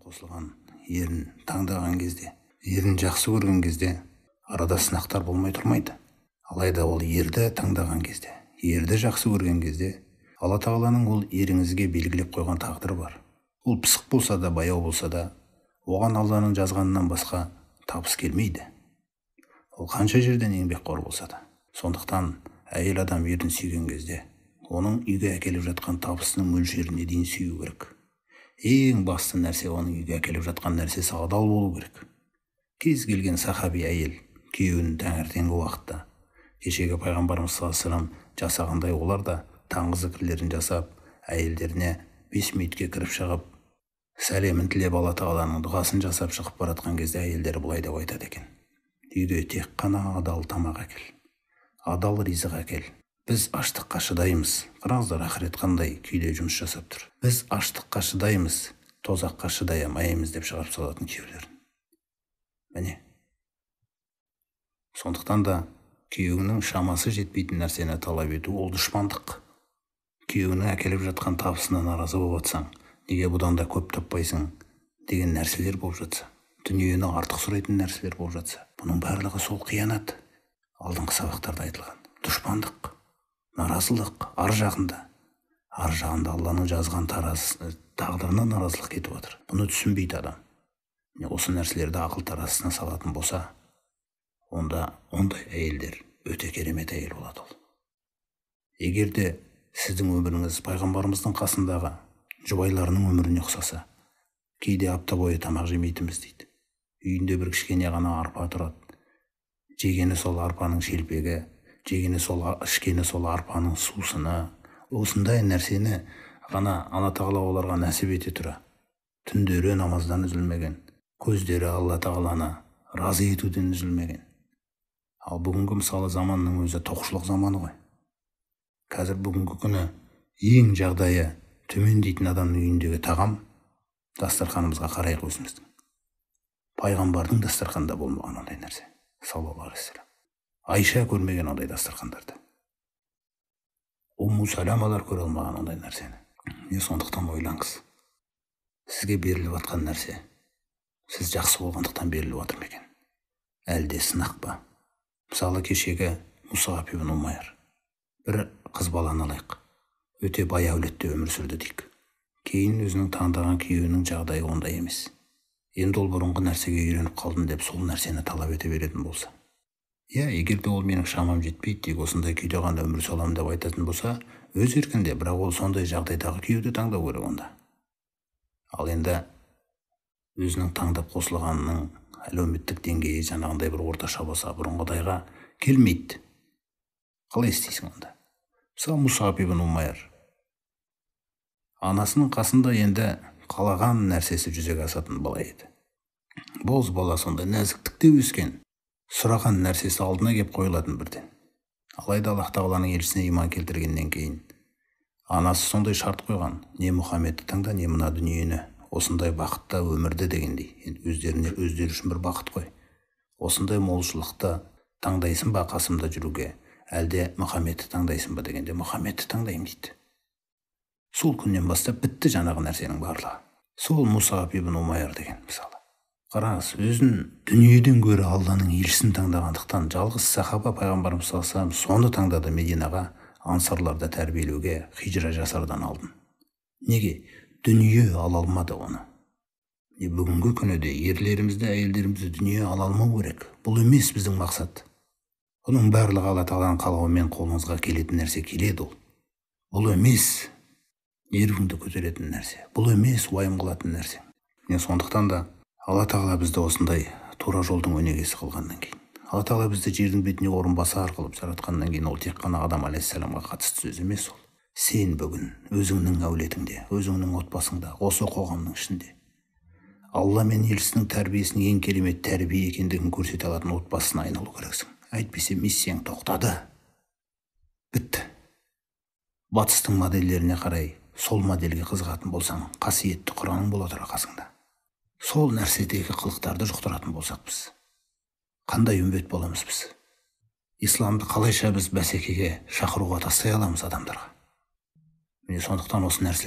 қосылған ерін таңдаған кезде, ерін жақсы көрген кезде арада сынақтар болмай тұрмайды. Алайда ол ерді таңдаған кезде, ерді жақсы көрген кезде Алла Тағаланың ол еріңізге белгілеп қойған тағдыры бар. Ол пысық болса да, баяу болса да, оған Алланың жазғанынан басқа табыс келмейді. Ол қанша жерден еңбекқор болса да. Сондықтан әйел адам ерін сүйген кезде оның үйге әкеліп жатқан табысының мөлшеріне дейін сүю керек. Ең басты нәрсе оның үйге әкеліп жатқан нәрсесі адал болу керек. Кез келген сахаби әйел күйеуін таңертеңгі уақытта кешегі пайғамбарымыз саллаллаху алейхи вассалам жасағандай олар да таңғы зікірлерін жасап, әйелдеріне 5 минутке кіріп шығып, сәлемін тілеп Алла Тағаланың дұғасын жасап шығып баратқан кезде әйелдері былай деп айтады екен: үйде тек қана адал тамақ әкел, адал ризық әкел. Біз аштыққа шыдаймыз. Қараңыздар, ақырет қандай күйде жұмыс жасап тұр. Біз аштыққа шыдаймыз, тозаққа шыдай алмаймыз деп шығарып салатын күйеулерін. Міне. Сондықтан да күйеуінің шамасы жетпейтін нәрсені талап ету ол дұшпандық. Күйеуінің әкеліп жатқан табысына наразы болып жатсаң, неге бұдан да көп таппайсың деген нәрселер болып жатса, дүниені артық сұрайтын нәрселер болып жатса, бұның барлығы сол қиянат. Алдыңғы сабақтарда айтылған дұшпандық, наразылық ар жағында Алланың жазған тағдырына наразылық кетіп отыр. Бұны түсінбейді адам. Осы нәрселерді ақыл таразысына салатын болса, онда ондай әйелдер өте керемет әйел болады ол. Егер де сіздің өміріңіз пайғамбарымыздың қасындағы жұбайларының өміріне ұқсаса, кейде апта бойы тамақ жемейтінбіз дейді. Үйінде бір кішкене ғана арпа тұрады. Жегені сол арпаның шелпегі, ішкені сол арпаның сусыны. Осындай нәрсені ғана Алла Тағала оларға нәсіп ете тұра, түндері намаздан үзілмеген, көздері Алла Тағаланы разы етуден үзілмеген. Ал бүгінгі мысалы заманның өзі тоқшылық заманы ғой. Қазір бүгінгі күні ең жағдайы төмен дейтін адамның үйіндегі тағам дастарханымызға қарайық өзіміздің. Пайғамбардың дастарханында болмаған ондай нәрсе. Саллаллаху алейхи вассалам. Айша көрмеген ондай дастархандарды. Умму Саламалар көре алмаған ондай нәрсені. Сондықтан ойлаңыз. Сізге беріліп жатқан нәрсе, сіз жақсы болғандықтан беріліп отыр ма екен? Әлде сынақ па? Мысалы кешегі Мұсағаб ибн Умайр. Бір қыз баланы алайық. Өте бай әулетте өмір сүрді дейік. Кейін өзінің таңдаған күйеуінің жағдайы ондай емес. Енді ол бұрынғы нәрсеге үйреніп қалдым деп сол нәрсені талап ете беретін болса. Егер де ол менің шамам жетпейді, тек осындай күйде ғана өмір сүремін деп айтатын болса, өз еркінде, бірақ ол сондай жағдайдағы күйеуді таңдау керек онда. Ал енді өзінің таңдап қосылғанының әлеуметтік деңгейі жаңағындай бір орташа болса, бұрынғыдайға келмейді. Қалай істейсің онда? Мысалы Мұсағаб ибн Умайр. Анасының қасында енді қалаған нәрсесі жүзеге асатын бала еді. Боз бала, сондай нәзіктікте өскен. Сұраған нәрсесі алдына кеп қойылатын бірден. Алайда Аллах Тағаланың елшісіне иман келтіргеннен кейін анасы сондай шарт қойған: не Мұхаммедті таңда, не мына дүниені, осындай бақытта өмірді дегендей. Өздері үшін бір бақыт қой. Осындай молшылықты таңдайсың ба қасымда жүруге, әлде Мұхаммедті таңдайсың ба дегенде, Мұхаммедті таңдаймын дейді. Сол күннен бастап бітті жаңағы нәрсенің барлығы. Сол Мұсағаб ибн Умайр деген мысалы. Қараңыз, өзін дүниеден гөрі Алланың елшісін таңдағандықтан жалғыз сахаба пайғамбарымыз саллаллаху алейхи вассалам соны таңдады Мединаға ансарларды тәрбиелеуге хижра жасардан алдын. Неге? Дүние ала алмады оны. Бүгінгі күні де ерлерімізді, әйелдерімізді дүние ала алмау керек. Бұл емес біздің мақсат. Бұның барлығы Алла Тағаланың қалауымен қолыңызға келетін нәрсе келеді ол. Бұл емес нервіңді көтеретін нәрсе. Бұл емес уайым қылатын нәрсе. Сондықтан да Алла Тағала бізді осындай тура жолдың өнегесі қылғаннан кейін, Алла Тағала бізді жердің бетіне орынбасар қылып жаратқаннан кейін, ол тек қана Адам алейхиссаламға қатысты сөз емес ол. Сен бүгін өзіңнің әулетіңде, өзіңнің отбасыңда, осы қоғамның ішінде Алла мен елшісінің тәрбиесінің ең керемет тәрбие екендігін көрсете алатын отбасына айналу керексің. Әйтпесе миссияң тоқтады. Бітті. Батыстың модельдеріне қарай сол модельге қызығатын болсаң, қасиетті Құраның бола тұра қасыңда. Сол нәрседегі қылықтарды жұқтыратын болсақ біз, қандай үмбет боламыз біз? Исламды қалайша біз бәсекеге шақыруға тастай аламыз адамдарға? Сондықтан осы нәрсе